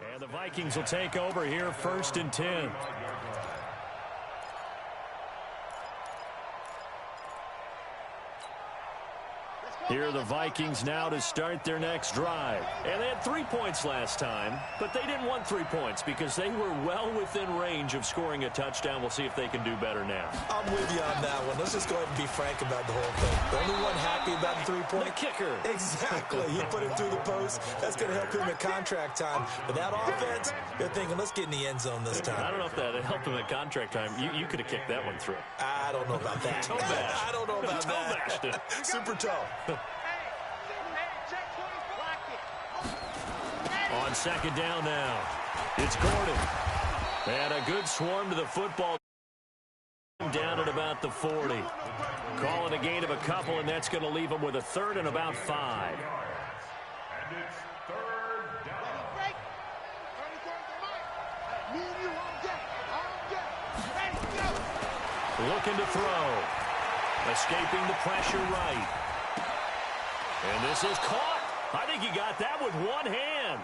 And the Vikings will take over here, 1st and 10. Here are the Vikings now to start their next drive. And they had 3 points last time, but they didn't want 3 points because they were well within range of scoring a touchdown. We'll see if they can do better now. I'm with you on that one. Let's just go ahead and be frank about the whole thing. The only one happy about the 3-point? The kicker. Exactly. He put it through the post. That's going to help him at contract time. But that offense, they're thinking, let's get in the end zone this time. I don't know if that helped him at contract time. You could have kicked that one through. I don't know about that. Toe bash. I don't know about that. Toe bashed it. Super toe. On 2nd down now, it's Gordon. And a good swarm to the football. Down at about the 40. Calling a gain of a couple, and that's going to leave them with a 3rd and about 5. And it's 3rd down. Looking to throw. Escaping the pressure right. And this is caught. I think he got that with one hand.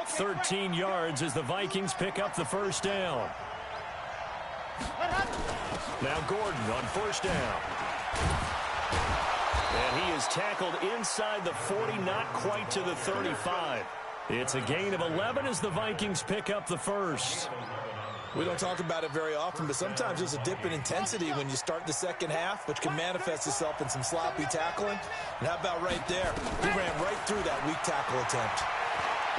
13 yards as the Vikings pick up the 1st down. Now Gordon on 1st down. And he is tackled inside the 40, not quite to the 35. It's a gain of 11 as the Vikings pick up the 1st. We don't talk about it very often, but sometimes there's a dip in intensity when you start the second half, which can manifest itself in some sloppy tackling. And how about right there? He ran right through that weak tackle attempt.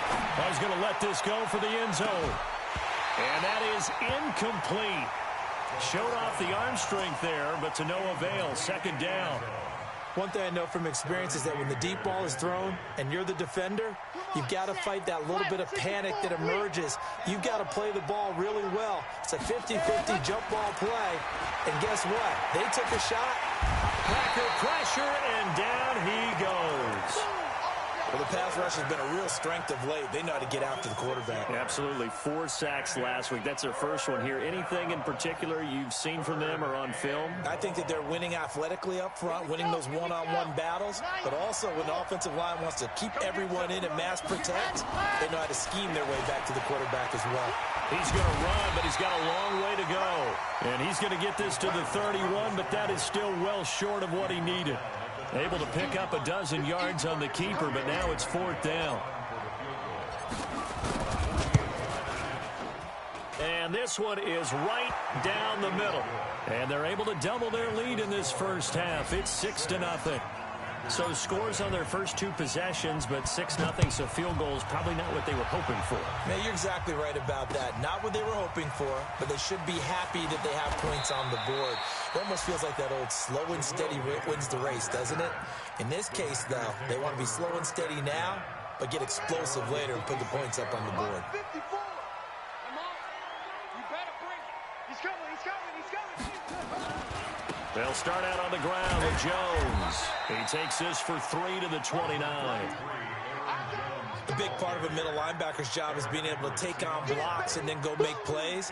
I was going to let this go for the end zone. And that is incomplete. Showed off the arm strength there, but to no avail. 2nd down. One thing I know from experience is that when the deep ball is thrown and you're the defender, you've got to fight that little bit of panic that emerges. You've got to play the ball really well. It's a 50-50 jump ball play. And guess what? They took a shot. Packer pressure, and down he goes. Well, the pass rush has been a real strength of late. They know how to get after the quarterback. Absolutely. 4 sacks last week. That's their first one here. Anything in particular you've seen from them or on film? I think that they're winning athletically up front, winning those one-on-one battles, but also when the offensive line wants to keep everyone in and mass protect, they know how to scheme their way back to the quarterback as well. He's going to run, but he's got a long way to go. And he's going to get this to the 31, but that is still well short of what he needed. Able to pick up a dozen yards on the keeper, but now it's 4th down. And this one is right down the middle. And they're able to double their lead in this first half. It's 6-0. So scores on their first 2 possessions, but 6-0, so field goal is probably not what they were hoping for. Man, you're exactly right about that. Not what they were hoping for, but they should be happy that they have points on the board. It almost feels like that old slow and steady wins the race, doesn't it? In this case, though, they want to be slow and steady now, but get explosive later and put the points up on the board. They'll start out on the ground with Jones. He takes this for 3 to the 29. A big part of a middle linebacker's job is being able to take on blocks and then go make plays.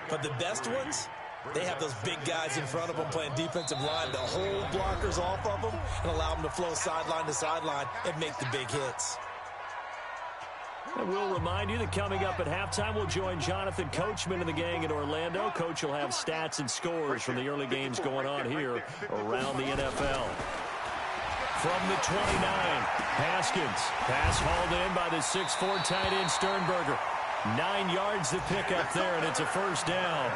But the best ones, they have those big guys in front of them playing defensive line that hold blockers off of them and allow them to flow sideline to sideline and make the big hits. And we'll remind you that coming up at halftime, we'll join Jonathan Coachman and the gang in Orlando. Coach will have stats and scores from the early games going on here around the NFL. From the 29, Haskins. Pass hauled in by the 6'4" tight end Sternberger. 9 yards to pick up there, and it's a 1st down.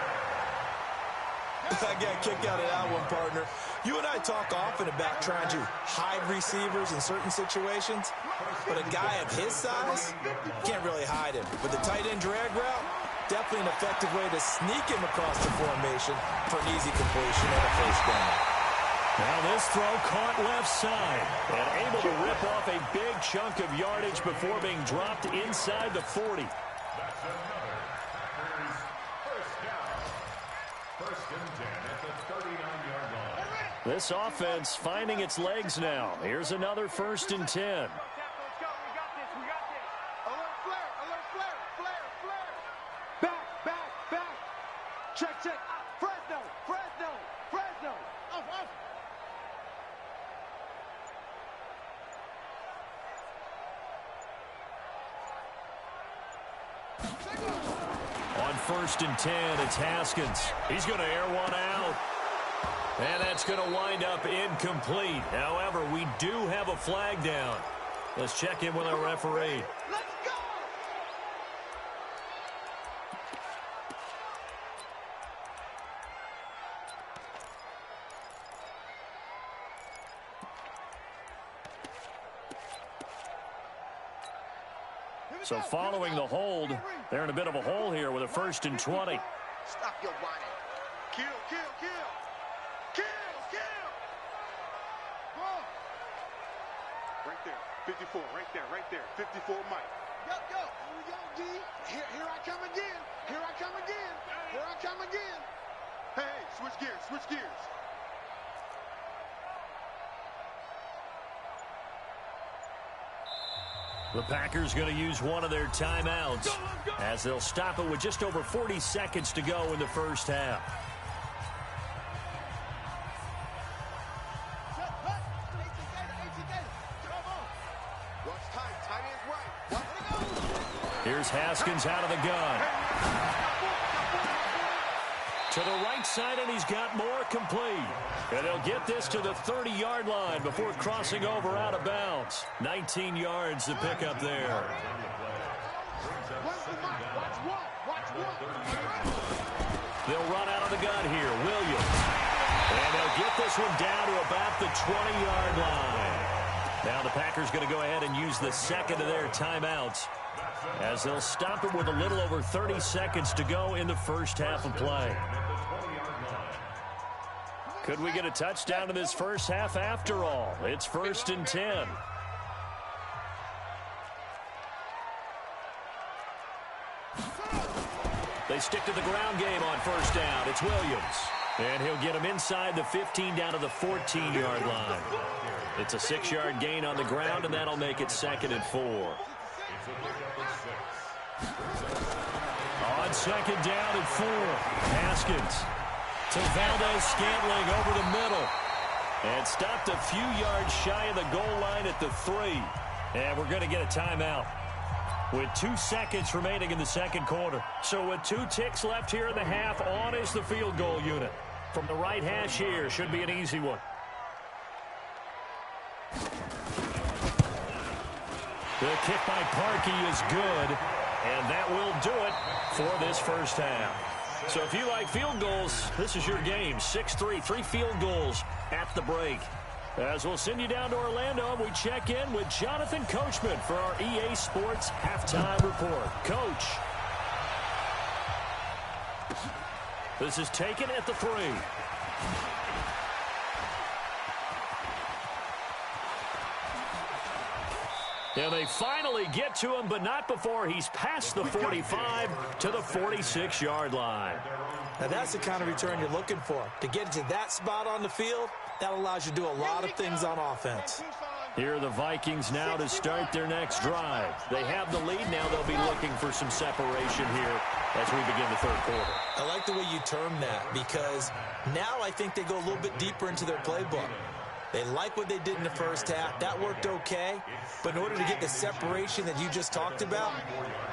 I got a kick out of that one, partner. You and I talk often about trying to hide receivers in certain situations, but a guy of his size can't really hide him. With the tight end drag route, definitely an effective way to sneak him across the formation for an easy completion and a 1st down. Now this throw caught left side and able to rip off a big chunk of yardage before being dropped inside the 40. That's another Packers 1st down. 1st and 10 at the 39-yard line. This offense finding its legs now. Here's another 1st and 10. On 1st and 10, it's Haskins. He's going to air one out. And that's going to wind up incomplete. However, we do have a flag down. Let's check in with our referee. Let's go! So following the hold, they're in a bit of a hole here with a 1st and 20. Stop your whining. Kill, kill, kill. Kill, kill. Ball. Right there. 54. Right there. 54 Mike. Yo, yo. Here we go, D. Here I come again. Here I come again. Here I come again. Hey, switch gears. The Packers going to use one of their timeouts as they'll stop it with just over 40 seconds to go in the first half. Here's Haskins out of the gun. To the right side, and he's got more complete. And he'll get this to the 30-yard line before crossing over out of bounds. 19 yards to pick up there. They'll run out of the gun here. Williams. And they'll get this one down to about the 20-yard line. Now the Packers going to go ahead and use the second of their timeouts as they'll stop it with a little over 30 seconds to go in the first half of play. Could we get a touchdown in this first half after all? It's 1st and 10. They stick to the ground game on 1st down. It's Williams. And he'll get him inside the 15 down to the 14-yard line. It's a 6-yard gain on the ground, and that'll make it 2nd and 4. On 2nd down and 4, Haskins to Valdez-Scantling over the middle. And stopped a few yards shy of the goal line at the 3. And we're going to get a timeout with 2 seconds remaining in the second quarter. So with 2 ticks left here in the half, on is the field goal unit. From the right hash here, should be an easy one. The kick by Parkey is good, and that will do it for this first half. So if you like field goals, this is your game. 6-3, 3 field goals at the break. As we'll send you down to Orlando, we check in with Jonathan Coachman for our EA Sports Halftime Report. Coach. This is taken at the 3. And they finally get to him, but not before he's past the 45 to the 46-yard line. Now that's the kind of return you're looking for. To get to that spot on the field, that allows you to do a lot of things on offense. Here are the Vikings now to start their next drive. They have the lead now. They'll be looking for some separation here as we begin the third quarter. I like the way you term that because now I think they go a little bit deeper into their playbook. They like what they did in the first half. That worked okay. But in order to get the separation that you just talked about,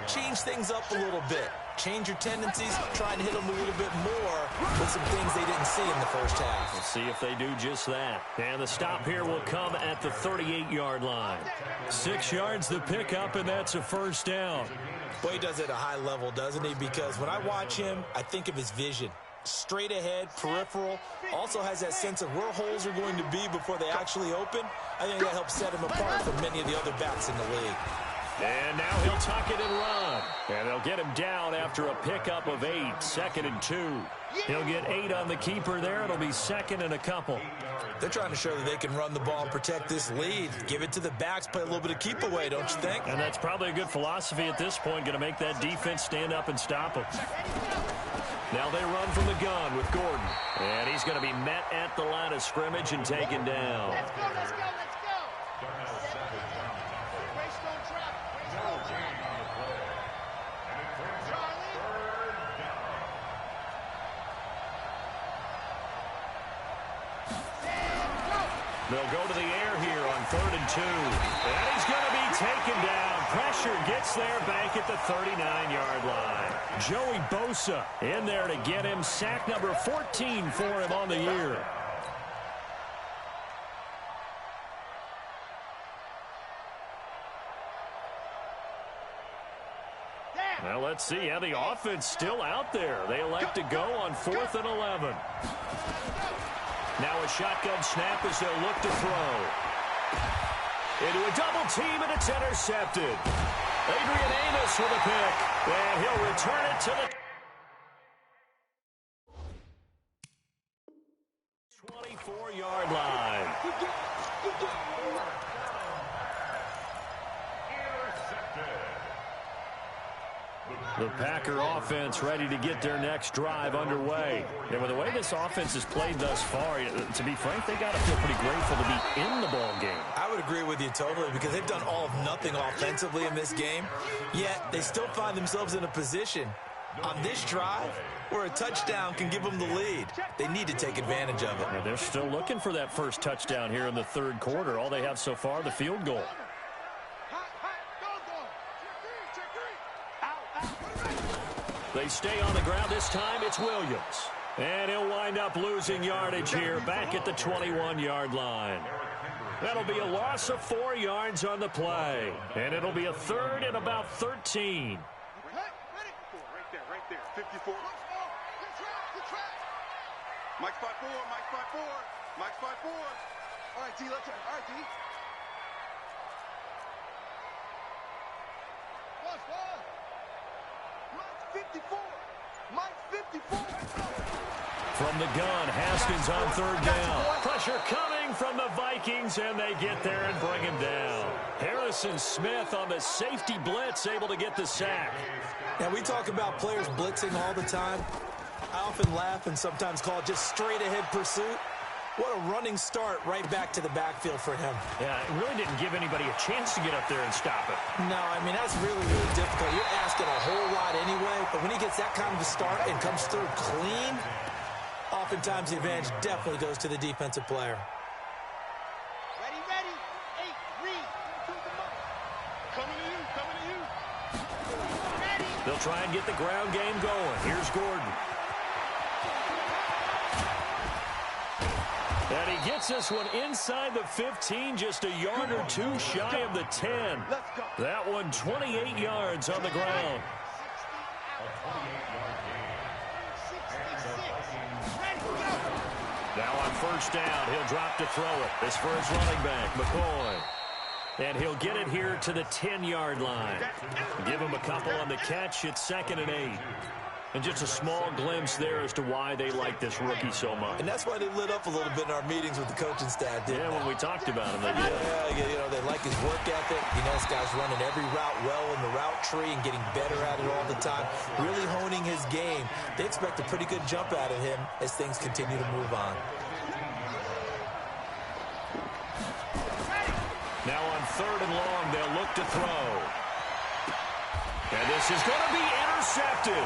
change things up a little bit. Change your tendencies, try and hit them a little bit more with some things they didn't see in the first half. We'll see if they do just that. And the stop here will come at the 38-yard line. 6 yards to pick up, and that's a first down. Boy, he does it at a high level, doesn't he? Because when I watch him, I think of his vision. Straight ahead, peripheral, also has that sense of where holes are going to be before they actually open. I think that helps set him apart from many of the other backs in the league. And now he'll tuck it and run. And they'll get him down after a pickup of 8, 2nd and 2. He'll get 8 on the keeper there. It'll be 2nd and a couple. They're trying to show that they can run the ball and protect this lead. Give it to the backs, play a little bit of keep away, don't you think? And that's probably a good philosophy at this point, going to make that defense stand up and stop them. Now they run from the gun with Gordon. And he's going to be met at the line of scrimmage and taken down. Let's go, let's go, let's go. Race don't trap. Race don't trap. They'll go to the air here on 3rd and 2. And he's going to be taken down. Pressure pressure gets there back at the 39-yard line. Joey Bosa in there to get him. Sack number 14 for him on the year. Well, let's see how the offense still out there. They elect to go on 4th and 11. Now a shotgun snap as they'll look to throw. Into a double team, and it's intercepted. Adrian Amos with a pick, and he'll return it to the 24-yard line. The Packer offense ready to get their next drive underway. And with the way this offense has played thus far, to be frank, they got to feel pretty grateful to be in the ball game. I would agree with you totally, because they've done all of nothing offensively in this game, yet they still find themselves in a position on this drive where a touchdown can give them the lead. They need to take advantage of it. Yeah, they're still looking for that first touchdown here in the third quarter. All they have so far, the field goal. They stay on the ground. This time it's Williams. And he'll wind up losing yardage here back at the 21-yard line. That'll be a loss of 4 yards on the play. And it'll be a third and about 13. Right there. 54. Mike spot 4. Mike spot 4. All right, D, let's try. All right, D. Mike 54. Mike 54. From the gun, Haskins on third down. Pressure coming from the Vikings, and they get there and bring him down. Harrison Smith on the safety blitz, able to get the sack. Now, we talk about players blitzing all the time. I often laugh and sometimes call it just straight-ahead pursuit. What a running start right back to the backfield for him. Yeah, it really didn't give anybody a chance to get up there and stop it. No, I mean, that's really, really difficult. You're asking a whole lot anyway, but when he gets that kind of a start and comes through clean, oftentimes the advantage definitely goes to the defensive player. Ready. 8, read. Coming to you. Ready. They'll try and get the ground game going. Here's Gordon. And he gets this one inside the 15, just a yard or two shy of the 10. That one 28 yards on the ground. Now on first down, he'll drop to throw it. This for his running back, McCoy. And he'll get it here to the 10-yard line. Give him a couple on the catch. It's 2nd and 8. And just a small glimpse there as to why they like this rookie so much. And that's why they lit up a little bit in our meetings with the coaching staff, didn't they? When we talked about him, they did. Yeah, they like his work ethic. This guy's running every route well in the route tree and getting better at it all the time, really honing his game. They expect a pretty good jump out of him as things continue to move on. Now on 3rd and long, they'll look to throw. And this is going to be intercepted.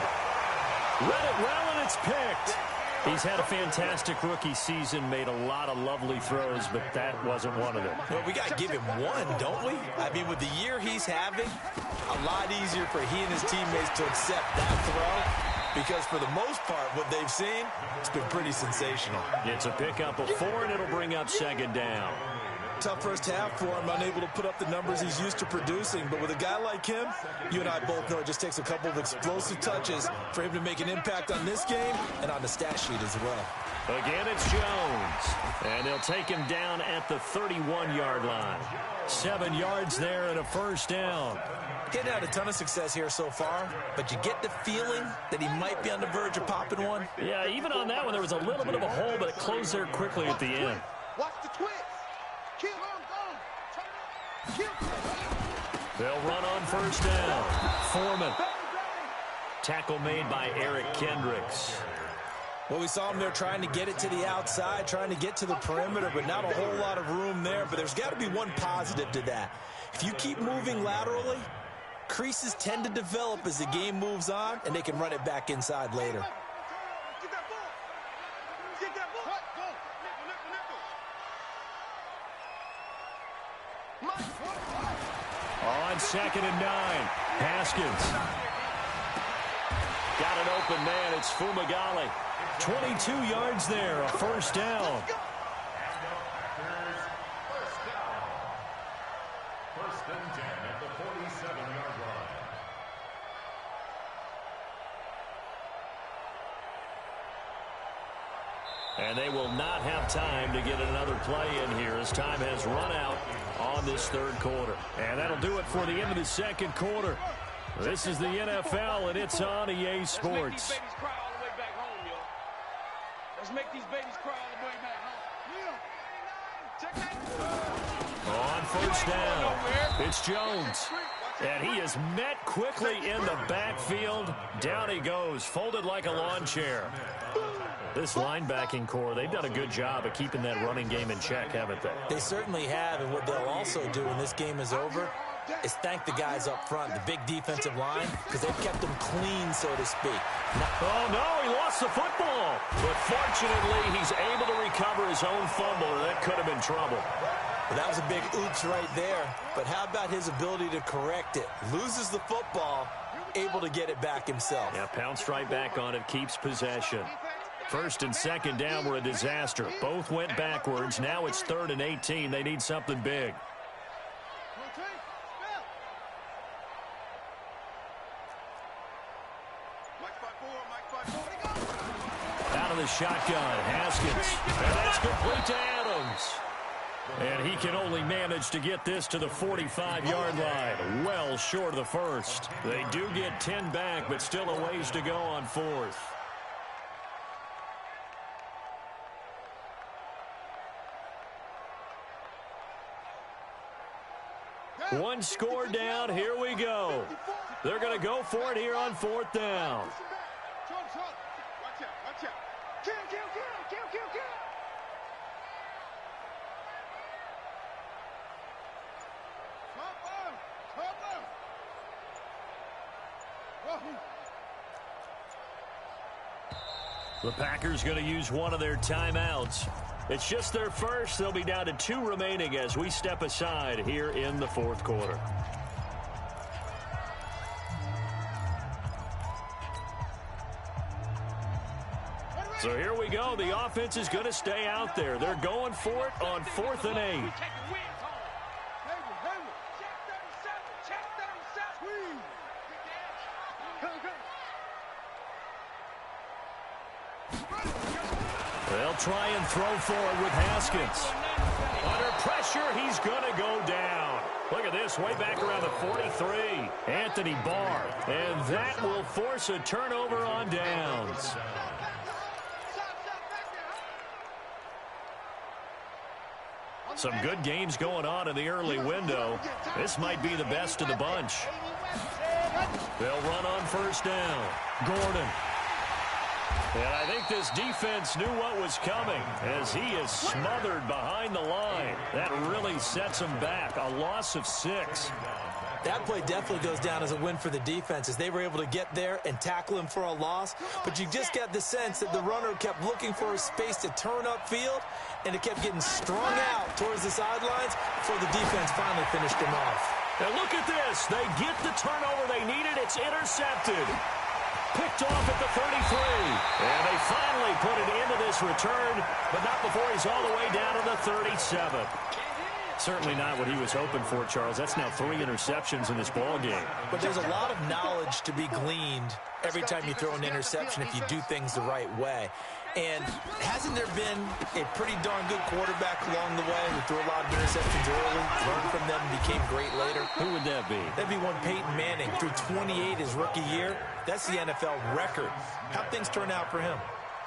Read it well, and it's picked. He's had a fantastic rookie season, made a lot of lovely throws, but that wasn't one of them. Well, we got to give him one, don't we? I mean, with the year he's having, a lot easier for he and his teammates to accept that throw, because for the most part, what they've seen, it's been pretty sensational. It's a pickup of 4, and it'll bring up 2nd down. Tough first half for him, unable to put up the numbers he's used to producing. But with a guy like him, you and I both know it just takes a couple of explosive touches for him to make an impact on this game and on the stat sheet as well. Again, it's Jones. And they'll take him down at the 31-yard line. 7 yards there and a first down. Getting had a ton of success here so far, but you get the feeling that he might be on the verge of popping one. Yeah, even on that one, there was a little bit of a hole, but it closed there quickly at the end. Watch the twist. Kill him. They'll run on first down. Foreman. Tackle made by Eric Kendricks. Well, we saw him there trying to get it to the outside, trying to get to the perimeter, but not a whole lot of room there. But there's got to be one positive to that. If you keep moving laterally, creases tend to develop as the game moves on, and they can run it back inside later. On it's 2nd and 9. Haskins. Got an open man. It's Fumagalli. 22 yards there, a first down. First and 10 at the 47-yard line. And they will not have time to get another play in here as time has run out on this third quarter. And that'll do it for the end of the second quarter. This is the NFL, and it's on EA Sports. Let's make these babies cry all the way back home. On first down, it's Jones. And he is met quickly in the backfield. Down he goes, folded like a lawn chair. This linebacking core, they've done a good job of keeping that running game in check, haven't they? They certainly have, and what they'll also do when this game is over is thank the guys up front, the big defensive line, because they've kept them clean, so to speak. Oh, no, he lost the football. But fortunately, he's able to recover his own fumble, or that could have been trouble. Well, that was a big oops right there. But how about his ability to correct it? Loses the football, able to get it back himself. Yeah, pounced right back on it, keeps possession. First and second down were a disaster. Both went backwards. Now it's 3rd and 18. They need something big. Out of the shotgun, Haskins. And that's complete to Adams. And he can only manage to get this to the 45-yard line. Well short of the first. They do get 10 back, but still a ways to go on 4th. One score down. Here we go. They're going to go for it here on 4th down. Watch out. Kill. The Packers going to use one of their timeouts. It's just their first. They'll be down to 2 remaining as we step aside here in the 4th quarter. So here we go. The offense is going to stay out there. They're going for it on 4th and 8. They'll try and throw forward with Haskins. Under pressure, he's going to go down. Look at this, way back around the 43. Anthony Barr. And that will force a turnover on downs. Some good games going on in the early window. This might be the best of the bunch. They'll run on first down. Gordon. And I think this defense knew what was coming as he is smothered behind the line. That really sets him back. A loss of 6. That play definitely goes down as a win for the defense as they were able to get there and tackle him for a loss. But you just got the sense that the runner kept looking for a space to turn upfield, and it kept getting strung out towards the sidelines before the defense finally finished him off. And look at this. They get the turnover they needed. It's intercepted. Picked off at the 33. And they finally put it into this return, but not before he's all the way down to the 37. Certainly not what he was hoping for, Charles. That's now 3 interceptions in this ball game. But there's a lot of knowledge to be gleaned every time you throw an interception if you do things the right way. And hasn't there been a pretty darn good quarterback along the way who threw a lot of interceptions early, learned from them, and became great later? Who would that be? That'd be one Peyton Manning. Threw 28 his rookie year. That's the NFL record. How'd things turn out for him?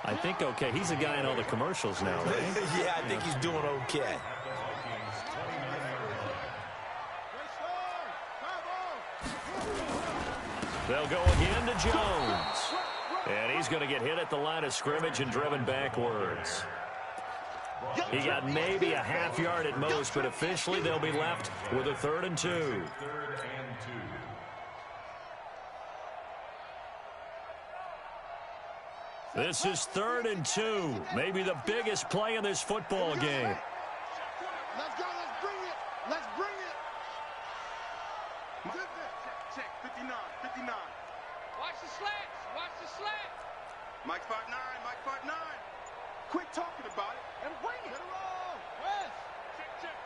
I think okay. He's a guy in all the commercials now, right? Yeah, I think he's doing okay. They'll go again to Jones. And he's going to get hit at the line of scrimmage and driven backwards. He got maybe a half yard at most, but officially they'll be left with a 3rd and 2. This is 3rd and 2. Maybe the biggest play in this football game. Let's go. Let's bring it. Let's bring it. Check, 59, 59. Watch the slants. Watch the slant. Mike 5'9", Mike 5'9". Quit talking about it and bring it. Get it wrong. Press. Check.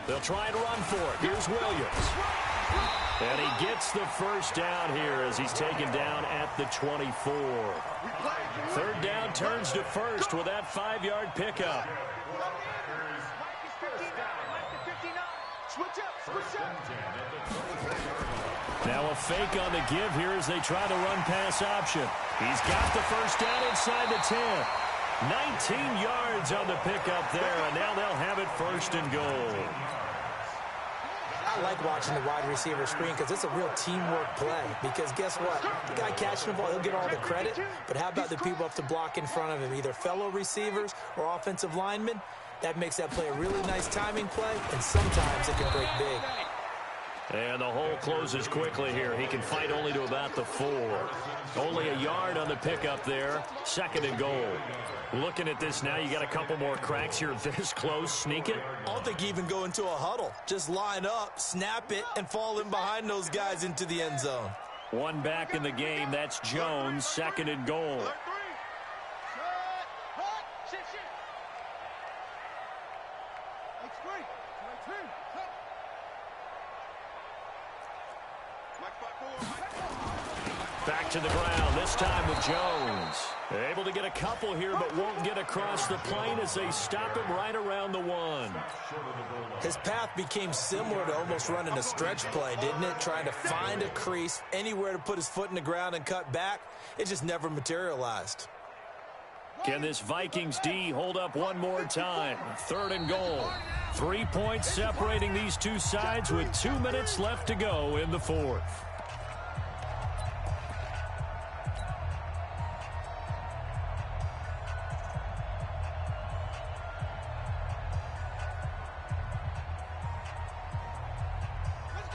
They'll try and run for it. Here's Williams. And he gets the first down here as he's taken down at the 24. Third down turns to first with that 5-yard pickup. Switch up. Now a fake on the give here as they try to run pass option. He's got the first down inside the 10. 19 yards on the pickup there, and now they'll have it first and goal. I like watching the wide receiver screen because it's a real teamwork play. Because guess what? The guy catching the ball, he'll get all the credit. But how about the people up to block in front of him, either fellow receivers or offensive linemen? That makes that play a really nice timing play, and sometimes it can break big. And the hole closes quickly here. He can fight only to about the 4. Only a yard on the pickup there. Second and goal. Looking at this now, you got a couple more cracks here this close. Sneak it. I don't think you even go into a huddle. Just line up, snap it, and fall in behind those guys into the end zone. One back in the game. That's Jones. Second and goal. Back to the ground, this time with Jones. Able to get a couple here, but won't get across the plane as they stop him right around the 1. His path became similar to almost running a stretch play, didn't it? Trying to find a crease, anywhere to put his foot in the ground and cut back. It just never materialized. Can this Vikings D hold up one more time? Third and goal. 3 points separating these two sides with 2 minutes left to go in the fourth.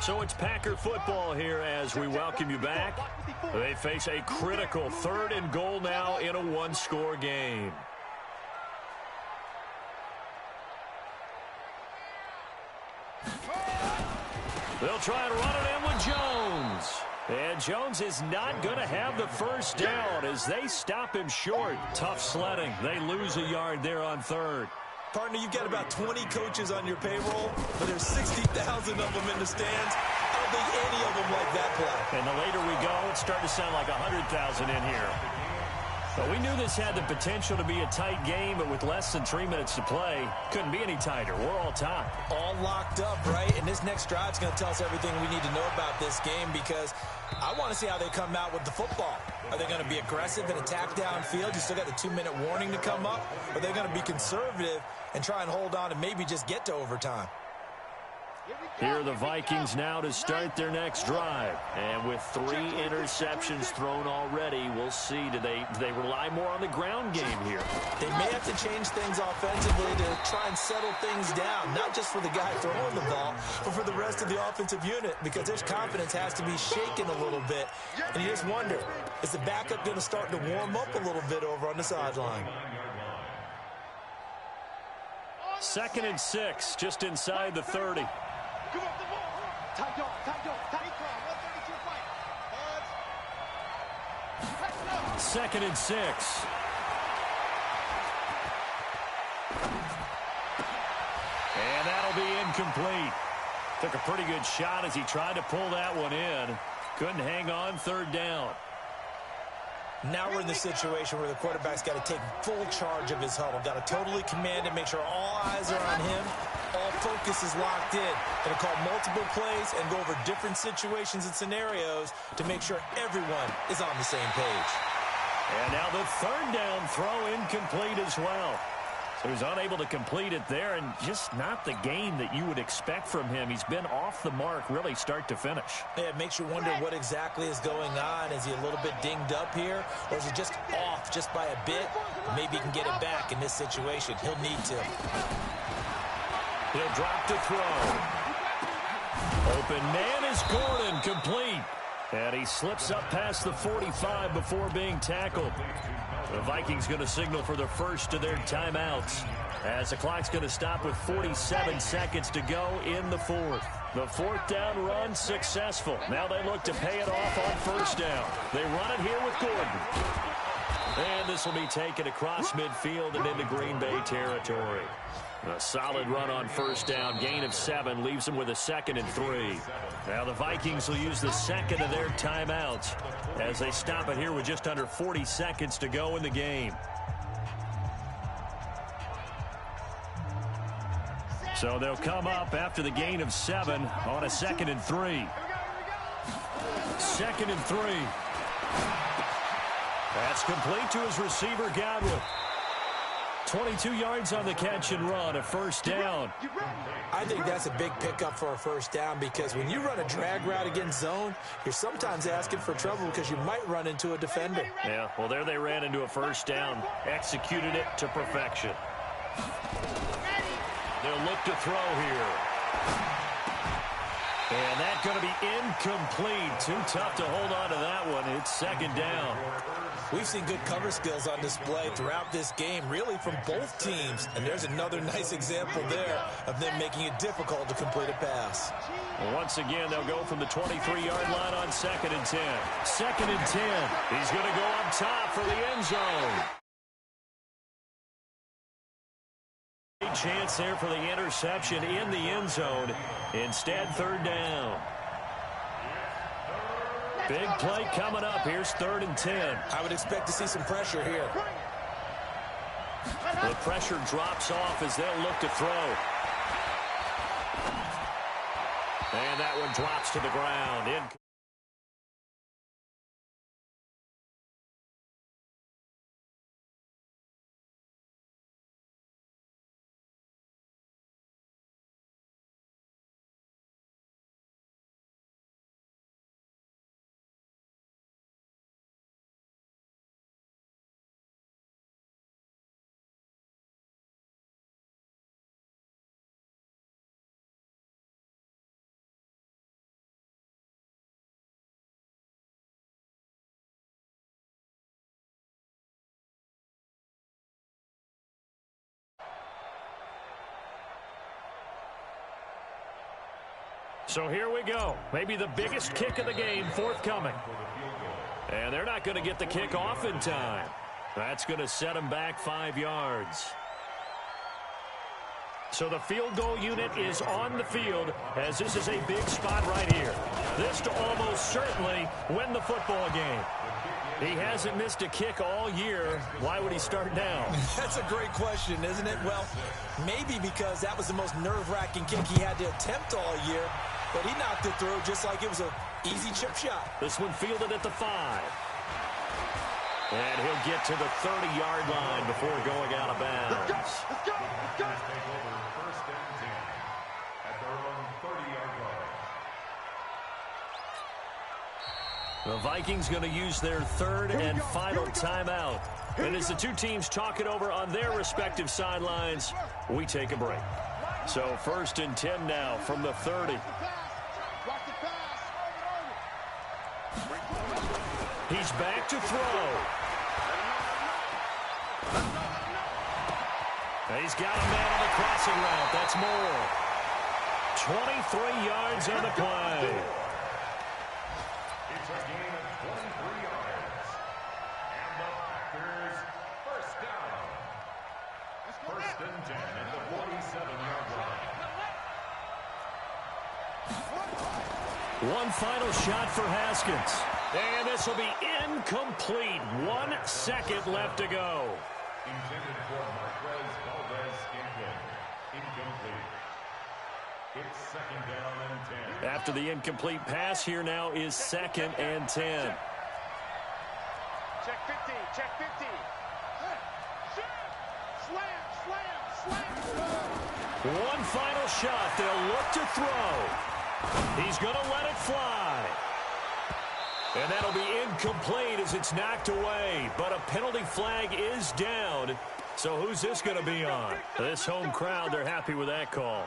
So it's Packer football here as we welcome you back. They face a critical third and goal now in a one-score game. They'll try to run it in with Jones. And Jones is not going to have the first down as they stop him short. Tough sledding. They lose a yard there on third. Partner, you've got about 20 coaches on your payroll, but there's 60,000 of them in the stands. I don't think any of them like that play. And the later we go, it's starting to sound like 100,000 in here. But we knew this had the potential to be a tight game, but with less than 3 minutes to play, couldn't be any tighter. We're all tied. All locked up, right? And this next drive's going to tell us everything we need to know about this game because I want to see how they come out with the football. Are they going to be aggressive and attack downfield? You still got the 2-minute warning to come up? Or are they going to be conservative and try and hold on and maybe just get to overtime? Here are the Vikings now to start their next drive. And with 3 interceptions thrown already, we'll see. Do they rely more on the ground game here? They may have to change things offensively to try and settle things down, not just for the guy throwing the ball, but for the rest of the offensive unit, because their confidence has to be shaken a little bit. And you just wonder, is the backup going to start to warm up a little bit over on the sideline? 2nd and 6, just inside the 30. Give up the ball. Tight dog, tight dog, tight dog. 132 fight. 2nd and 6. And that'll be incomplete. Took a pretty good shot as he tried to pull that one in. Couldn't hang on, third down. Now we're in the situation where the quarterback's got to take full charge of his huddle. Got to totally command it, make sure all eyes are on him. All focus is locked in. Going to call multiple plays and go over different situations and scenarios to make sure everyone is on the same page. And now the third down throw incomplete as well. So he's unable to complete it there, and just not the game that you would expect from him. He's been off the mark really start to finish. Yeah, it makes you wonder what exactly is going on. Is he a little bit dinged up here, or is he just off just by a bit? Maybe he can get it back in this situation. He'll need to. He'll drop to throw. Open man is Gordon, complete. And he slips up past the 45 before being tackled. The Vikings going to signal for the first of their timeouts, as the clock's going to stop with 47 seconds to go in the fourth. The fourth down run successful. Now they look to pay it off on first down. They run it here with Gordon. And this will be taken across midfield and into Green Bay territory. A solid run on first down. Gain of 7 leaves them with a 2nd and 3. Now the Vikings will use the second of their timeouts as they stop it here with just under 40 seconds to go in the game. So they'll come up after the gain of 7 on a 2nd and 3. 2nd and 3. That's complete to his receiver, Godwin. 22 yards on the catch and run, a first down. I think that's a big pickup for a first down, because when you run a drag route against zone, you're sometimes asking for trouble because you might run into a defender. Yeah, well, there they ran into a first down. Executed it to perfection. They'll look to throw here. And that's going to be incomplete. Too tough to hold on to that one. It's 2nd down. We've seen good cover skills on display throughout this game, really from both teams. And there's another nice example there of them making it difficult to complete a pass. Well, once again, they'll go from the 23-yard line on 2nd and 10. 2nd and 10. He's going to go up top for the end zone. Chance there for the interception in the end zone. Instead, 3rd down. Big play coming up. Here's 3rd and 10. I would expect to see some pressure here. The pressure drops off as they'll look to throw. And that one drops to the ground. So here we go. Maybe the biggest kick of the game forthcoming. And they're not going to get the kick off in time. That's going to set them back 5 yards. So the field goal unit is on the field, as this is a big spot right here. This to almost certainly win the football game. He hasn't missed a kick all year. Why would he start now? That's a great question, isn't it? Well, maybe because that was the most nerve-wracking kick he had to attempt all year. But he knocked it through just like it was an easy chip shot. This one fielded at the 5. And he'll get to the 30-yard line before going out of bounds. Let's go. Take over 1st and 10 at their own 30-yard line. The Vikings going to use their 3rd and final timeout. And as the two teams talk it over on their respective sidelines, we take a break. So 1st and 10 now from the 30. He's back to throw. He's got a man on the crossing route. That's more. 23 yards on the play. It's a gain of 23 yards. And the Packers, 1st down. 1st and 10 at the 47-yard line. One final shot for Haskins. And this will be incomplete. 1 second left to go. Intended for Marquez Valdez incomplete. It's 2nd down and 10. After the incomplete pass, here now is 2nd and 10. Check 50. Check 50. Slam. One final shot. They'll look to throw. He's going to let it fly. And that'll be incomplete as it's knocked away. But a penalty flag is down. So who's this going to be on? This home crowd, they're happy with that call.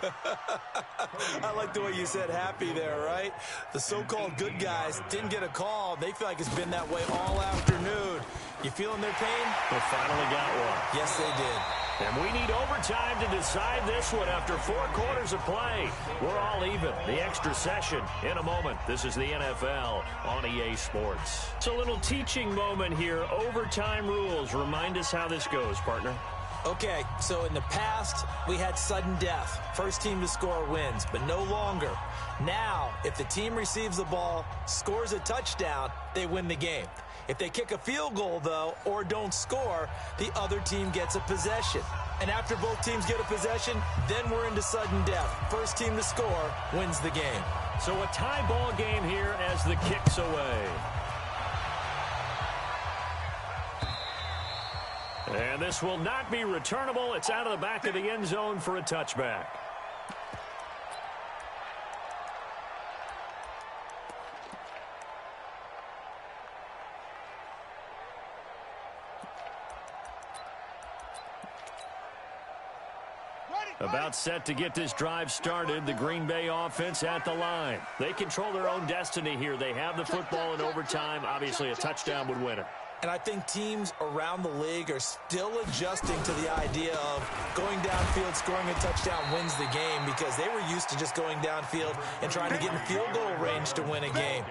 I like the way you said happy there, right? The so-called good guys didn't get a call. They feel like it's been that way all afternoon. You feeling their pain? They finally got one. Yes, they did. And we need overtime to decide this one after 4 quarters of play. We're all even. The extra session in a moment. This is the NFL on EA Sports. It's a little teaching moment here. Overtime rules. Remind us how this goes, partner. Okay, so in the past, we had sudden death. First team to score wins, but no longer. Now, if the team receives the ball, scores a touchdown, they win the game. If they kick a field goal, though, or don't score, the other team gets a possession. And after both teams get a possession, then we're into sudden death. First team to score wins the game. So a tie ball game here as the kick's away. And this will not be returnable. It's out of the back of the end zone for a touchback. About set to get this drive started. The Green Bay offense at the line. They control their own destiny here. They have the football in overtime. Obviously, a touchdown would win it. And I think teams around the league are still adjusting to the idea of going downfield, scoring a touchdown wins the game, because they were used to just going downfield and trying to get in field goal range to win a game.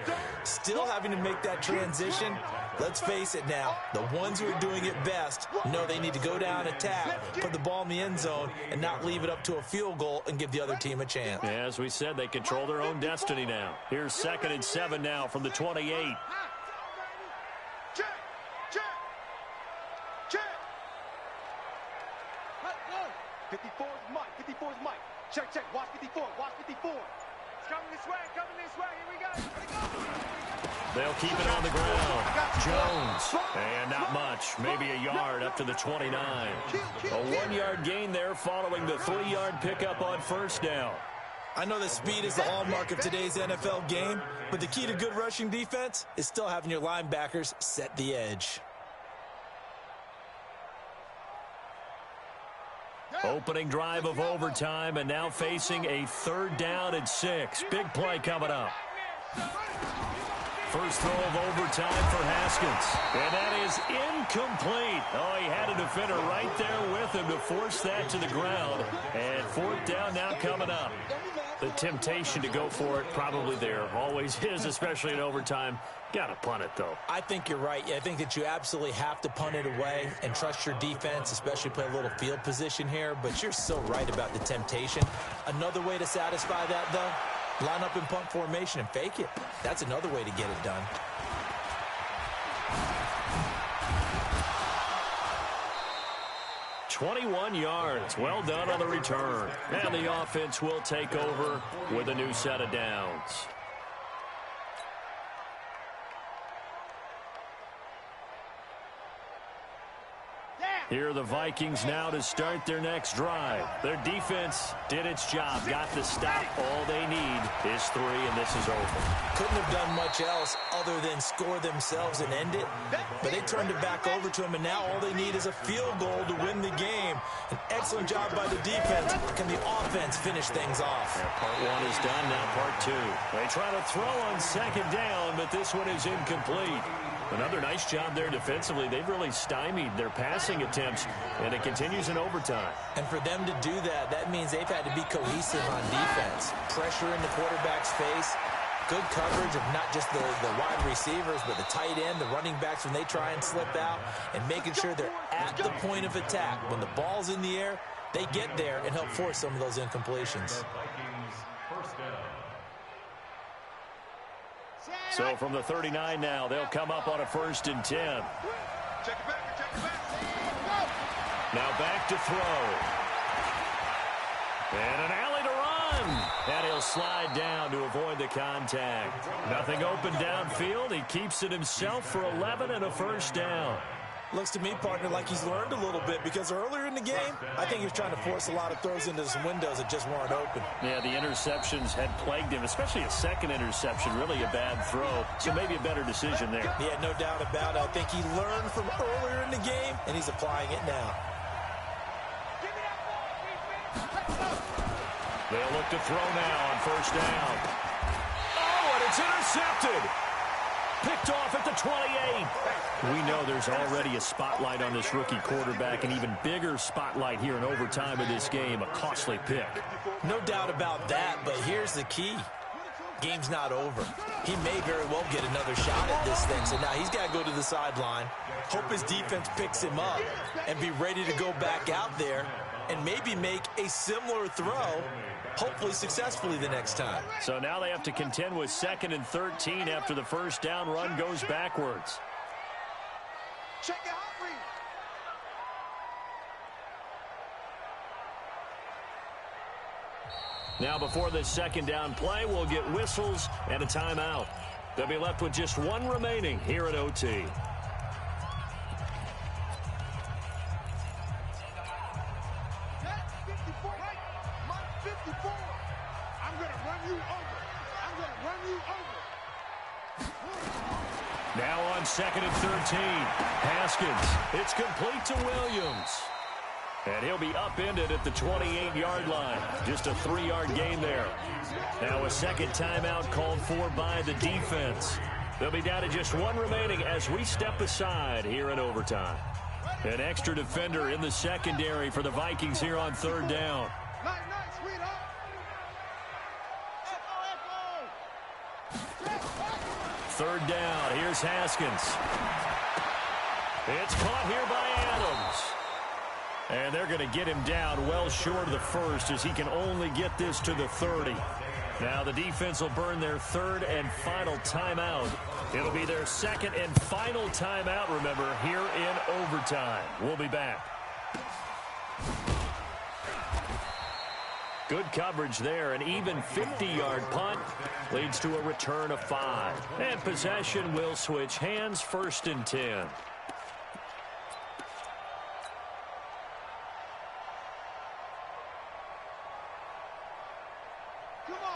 Still having to make that transition. Let's face it now, the ones who are doing it best know they need to go down, attack, put the ball in the end zone, and not leave it up to a field goal and give the other team a chance. Yeah, as we said, they control their own destiny now. Here's 2nd and 7 now from the 28. Check. 54 is Mike. 54 is Mike. Check. Watch 54. Watch 54. It's coming this way. Here we go. They'll keep it on the ground. Jones. And not much. Maybe a yard up to the 29. A 1-yard gain there following the 3-yard pickup on first down. I know that speed is the hallmark of today's NFL game, but the key to good rushing defense is still having your linebackers set the edge. Opening drive of overtime, and now facing a 3rd down and 6. Big play coming up. First throw of overtime for Haskins. And that is incomplete. Oh, he had a defender right there with him to force that to the ground. And 4th down now coming up. The temptation to go for it probably there. Always is, especially in overtime. Got to punt it, though. I think you're right. I think that you absolutely have to punt it away and trust your defense, especially play a little field position here. But you're so right about the temptation. Another way to satisfy that, though, line up in punt formation and fake it. That's another way to get it done. "21 yards. Well done on the return. And the offense will take over with a new set of downs. Here are the Vikings now to start their next drive. Their defense did its job, got the stop. All they need is 3, and this is over. Couldn't have done much else other than score themselves and end it, but they turned it back over to them, and now all they need is a field goal to win the game. An excellent job by the defense. Can the offense finish things off? Yeah, part 1 is done, now part 2. They try to throw on 2nd down, but this one is incomplete. Another nice job there defensively. They've really stymied their passing attempts, and it continues in overtime. And for them to do that, that means they've had to be cohesive on defense. Pressure in the quarterback's face, good coverage of not just the wide receivers, but the tight end, the running backs when they try and slip out, and making sure they're at the point of attack. When the ball's in the air, they get there and help force some of those incompletions. So from the 39 now, they'll come up on a 1st and 10. Check it back. Now back to throw. And an alley to run. And he'll slide down to avoid the contact. Nothing open downfield. He keeps it himself for 11 and a 1st down. Looks to me, partner, like he's learned a little bit, because earlier in the game, I think he was trying to force a lot of throws into some windows that just weren't open. Yeah, the interceptions had plagued him, especially a 2nd interception, really a bad throw. So maybe a better decision there. Yeah, no doubt about it. I think he learned from earlier in the game, and he's applying it now. They'll look to throw now on first down. Oh, and it's intercepted. Picked off at the 28. We know there's already a spotlight on this rookie quarterback, an even bigger spotlight here in overtime of this game. A costly pick. No doubt about that, but here's the key. Game's not over. He may very well get another shot at this thing, so now he's got to go to the sideline, hope his defense picks him up, and be ready to go back out there and maybe make a similar throw, hopefully successfully the next time. So now they have to contend with 2nd and 13 after the first down run goes backwards. Check it out, read. Now before this second down play, we'll get whistles and a timeout. They'll be left with just one remaining here at OT. Set 54, right? Mark 54. I'm going to run you over. I'm going to run you over. Now on 2nd and 13. Haskins. It's complete to Williams. And he'll be upended at the 28-yard line. Just a 3-yard gain there. Now a second timeout called for by the defense. They'll be down to just one remaining as we step aside here in overtime. An extra defender in the secondary for the Vikings here on third down. Night, sweetheart. Third down. Here's Haskins. It's caught here by Adams. And they're going to get him down well short of the first as he can only get this to the 30. Now the defense will burn their third and final timeout. It'll be their second and final timeout, remember, here in overtime. We'll be back. Good coverage there. An even 50-yard punt leads to a return of 5. And possession will switch hands, 1st and 10.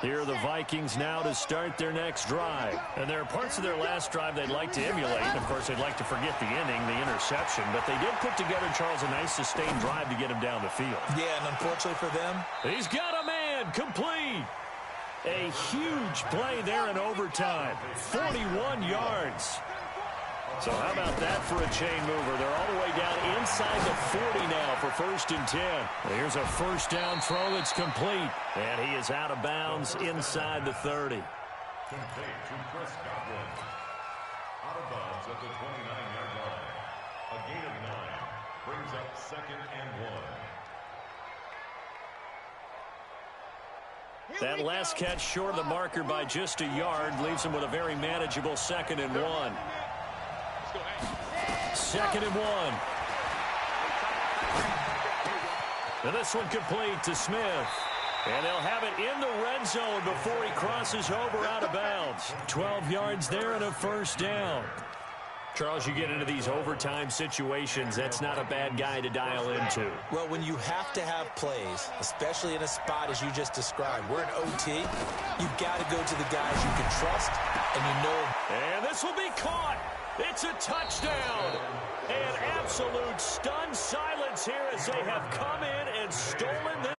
Here are the Vikings now to start their next drive. And there are parts of their last drive they'd like to emulate. Of course, they'd like to forget the ending, the interception. But they did put together, Charles, a nice sustained drive to get him down the field. Yeah, and unfortunately for them, he's got a man complete. A huge play there in overtime. 41 yards. So how about that for a chain mover? They're all the way down inside the 40 now for 1st and 10. Here's a first down throw that's complete. And he is out of bounds inside the 30. Complete to Chris Godwin. Out of bounds at the 29-yard line. A gain of 9 brings up 2nd and 1. That last catch short of the marker by just a yard leaves him with a very manageable 2nd and 1. 2nd and 1. And this one complete to Smith. And they'll have it in the red zone before he crosses over out of bounds. 12 yards there and a first down. Charles, you get into these overtime situations, that's not a bad guy to dial into. well, when you have to have plays, especially in a spot as you just described, we're in OT, you've got to go to the guys you can trust and you know. And this will be caught. It's a touchdown. And absolute stunned silence here as they have come in and stolen this.